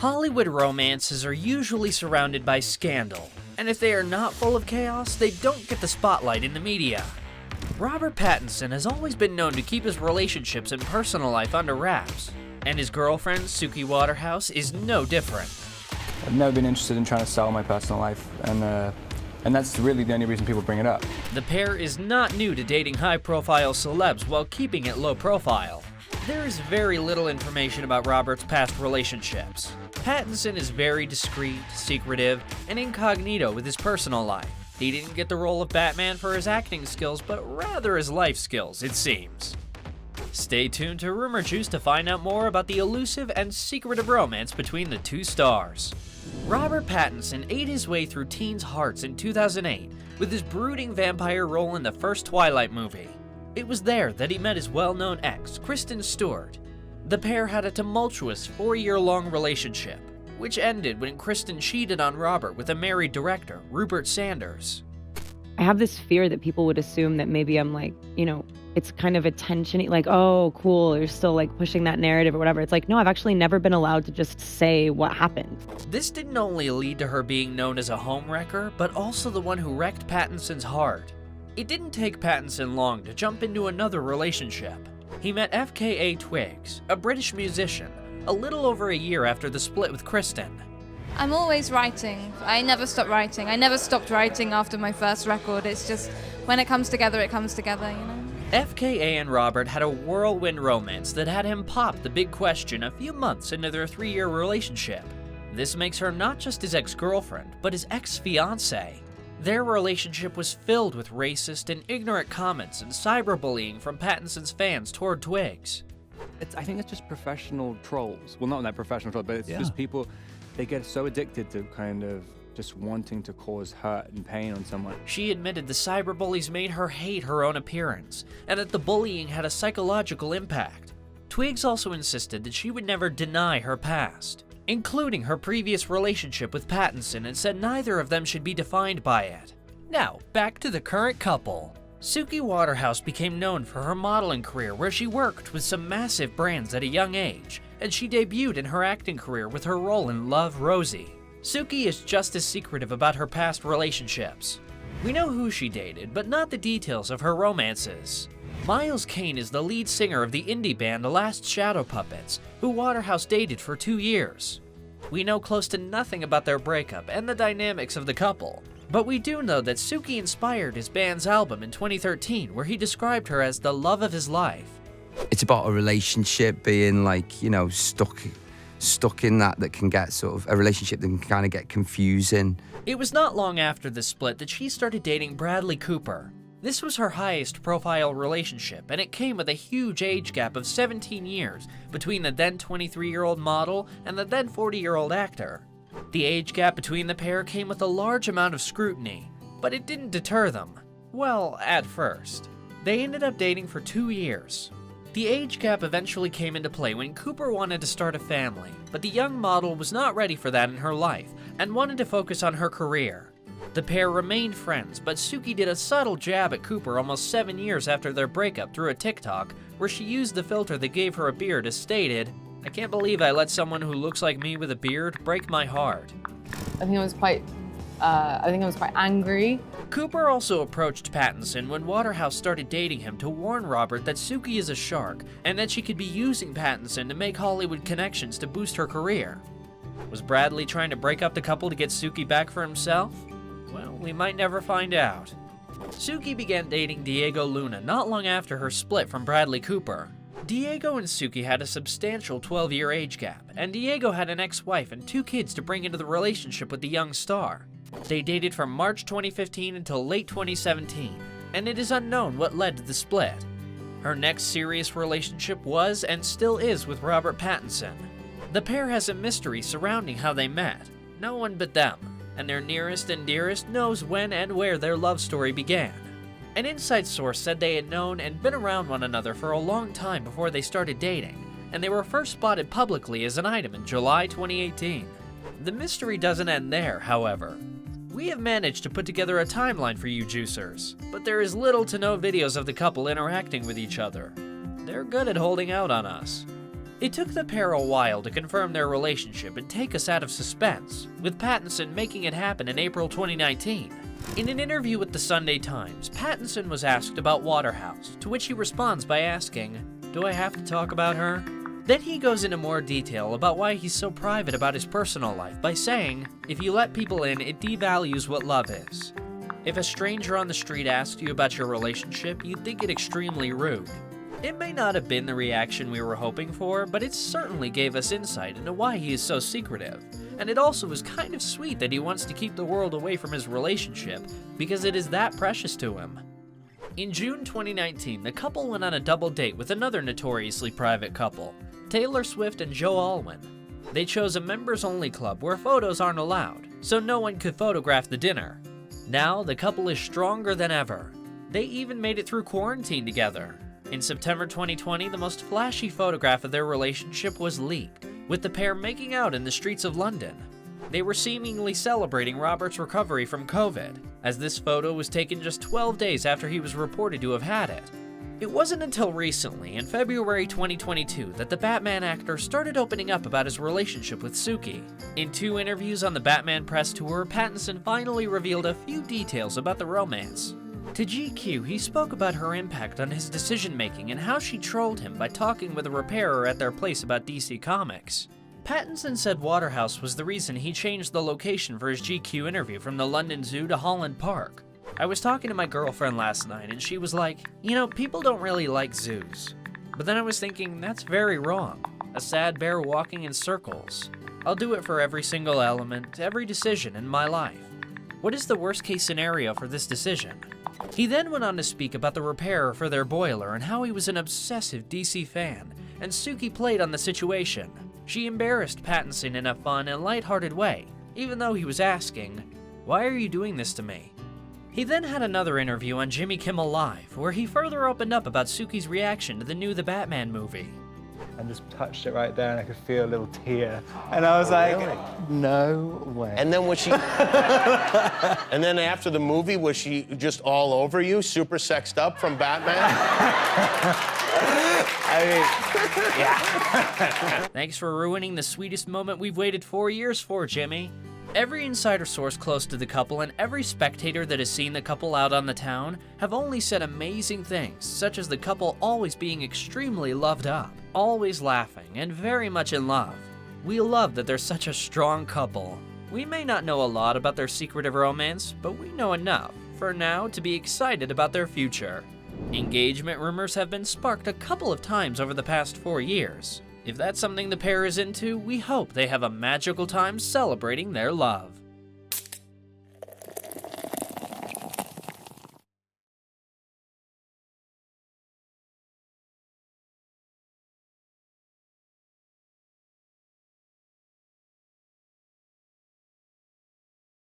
Hollywood romances are usually surrounded by scandal, and if they are not full of chaos, they don't get the spotlight in the media. Robert Pattinson has always been known to keep his relationships and personal life under wraps, and his girlfriend, Suki Waterhouse, is no different. I've never been interested in trying to sell my personal life, and that's really the only reason people bring it up. The pair is not new to dating high-profile celebs while keeping it low-profile. There is very little information about Robert's past relationships. Pattinson is very discreet, secretive, and incognito with his personal life. He didn't get the role of Batman for his acting skills, but rather his life skills, it seems. Stay tuned to Rumour Juice to find out more about the elusive and secretive romance between the two stars. Robert Pattinson ate his way through teens' hearts in 2008 with his brooding vampire role in the first Twilight movie. It was there that he met his well-known ex, Kristen Stewart. The pair had a tumultuous 4-year-long relationship, which ended when Kristen cheated on Robert with a married director, Rupert Sanders. I have this fear that people would assume that maybe I'm like, it's kind of attention, like, oh, cool, you're still like pushing that narrative or whatever. It's like, no, I've actually never been allowed to just say what happened. This didn't only lead to her being known as a homewrecker, but also the one who wrecked Pattinson's heart. It didn't take Pattinson long to jump into another relationship. He met FKA Twigs, a British musician, a little over a year after the split with Kristen. I'm always writing. I never stop writing. I never stopped writing after my first record. It's just, when it comes together, it comes together, FKA and Robert had a whirlwind romance that had him pop the big question a few months into their 3-year relationship. This makes her not just his ex-girlfriend, but his ex-fiancée. Their relationship was filled with racist and ignorant comments and cyberbullying from Pattinson's fans toward Twigs. I think it's just professional trolls. Well, not that professional trolls, but it's just people, they get so addicted to kind of just wanting to cause hurt and pain on someone. She admitted the cyberbullies made her hate her own appearance, and that the bullying had a psychological impact. Twigs also insisted that she would never deny her past, including her previous relationship with Pattinson, and said neither of them should be defined by it. Now, back to the current couple. Suki Waterhouse became known for her modeling career, where she worked with some massive brands at a young age, and she debuted in her acting career with her role in Love, Rosie. Suki is just as secretive about her past relationships. We know who she dated, but not the details of her romances. Miles Kane is the lead singer of the indie band The Last Shadow Puppets, who Waterhouse dated for 2 years. We know close to nothing about their breakup and the dynamics of the couple, but we do know that Suki inspired his band's album in 2013, where he described her as the love of his life. It's about a relationship being like, stuck in that can get sort of a relationship that can kind of get confusing. It was not long after the split that she started dating Bradley Cooper. This was her highest profile relationship, and it came with a huge age gap of 17 years between the then 23-year-old model and the then 40-year-old actor. The age gap between the pair came with a large amount of scrutiny, but it didn't deter them. Well, at first. They ended up dating for 2 years. The age gap eventually came into play when Cooper wanted to start a family, but the young model was not ready for that in her life and wanted to focus on her career. The pair remained friends, but Suki did a subtle jab at Cooper almost 7 years after their breakup through a TikTok where she used the filter that gave her a beard as stated, "I can't believe I let someone who looks like me with a beard break my heart." I think I was quite angry. Cooper also approached Pattinson when Waterhouse started dating him to warn Robert that Suki is a shark and that she could be using Pattinson to make Hollywood connections to boost her career. Was Bradley trying to break up the couple to get Suki back for himself? Well, we might never find out. Suki began dating Diego Luna not long after her split from Bradley Cooper. Diego and Suki had a substantial 12-year age gap, and Diego had an ex-wife and 2 kids to bring into the relationship with the young star. They dated from March 2015 until late 2017, and it is unknown what led to the split. Her next serious relationship was and still is with Robert Pattinson. The pair has a mystery surrounding how they met, no one but them, and their nearest and dearest knows when and where their love story began. An inside source said they had known and been around one another for a long time before they started dating, and they were first spotted publicly as an item in July 2018. The mystery doesn't end there, however. We have managed to put together a timeline for you juicers, but there is little to no videos of the couple interacting with each other. They're good at holding out on us. It took the pair a while to confirm their relationship and take us out of suspense, with Pattinson making it happen in April 2019. In an interview with the Sunday Times, Pattinson was asked about Waterhouse, to which he responds by asking, "Do I have to talk about her?" Then he goes into more detail about why he's so private about his personal life by saying, "If you let people in, it devalues what love is. If a stranger on the street asks you about your relationship, you'd think it extremely rude." It may not have been the reaction we were hoping for, but it certainly gave us insight into why he is so secretive. And it also was kind of sweet that he wants to keep the world away from his relationship, because it is that precious to him. In June 2019, the couple went on a double date with another notoriously private couple, Taylor Swift and Joe Alwyn. They chose a members-only club where photos aren't allowed, so no one could photograph the dinner. Now, the couple is stronger than ever. They even made it through quarantine together. In September 2020, the most flashy photograph of their relationship was leaked, with the pair making out in the streets of London. They were seemingly celebrating Robert's recovery from COVID, as this photo was taken just 12 days after he was reported to have had it. It wasn't until recently, in February 2022, that the Batman actor started opening up about his relationship with Suki. In 2 interviews on the Batman press tour, Pattinson finally revealed a few details about the romance. To GQ, he spoke about her impact on his decision-making and how she trolled him by talking with a repairer at their place about DC Comics. Pattinson said Waterhouse was the reason he changed the location for his GQ interview from the London Zoo to Holland Park. "I was talking to my girlfriend last night and she was like, people don't really like zoos. But then I was thinking, that's very wrong. A sad bear walking in circles. I'll do it for every single element, every decision in my life. What is the worst case scenario for this decision?" He then went on to speak about the repairer for their boiler and how he was an obsessive DC fan, and Suki played on the situation. She embarrassed Pattinson in a fun and lighthearted way, even though he was asking, "Why are you doing this to me?" He then had another interview on Jimmy Kimmel Live, where he further opened up about Suki's reaction to the new The Batman movie. And just touched it right there, and I could feel a little tear. And I was like, really? No way. And then was she... and then after the movie, was she just all over you, super sexed up from Batman? Yeah. Thanks for ruining the sweetest moment we've waited 4 years for, Jimmy. Every insider source close to the couple and every spectator that has seen the couple out on the town have only said amazing things, such as the couple always being extremely loved up, always laughing, and very much in love. We love that they're such a strong couple. We may not know a lot about their secretive romance, but we know enough, for now, to be excited about their future. Engagement rumors have been sparked a couple of times over the past 4 years. If that's something the pair is into, we hope they have a magical time celebrating their love.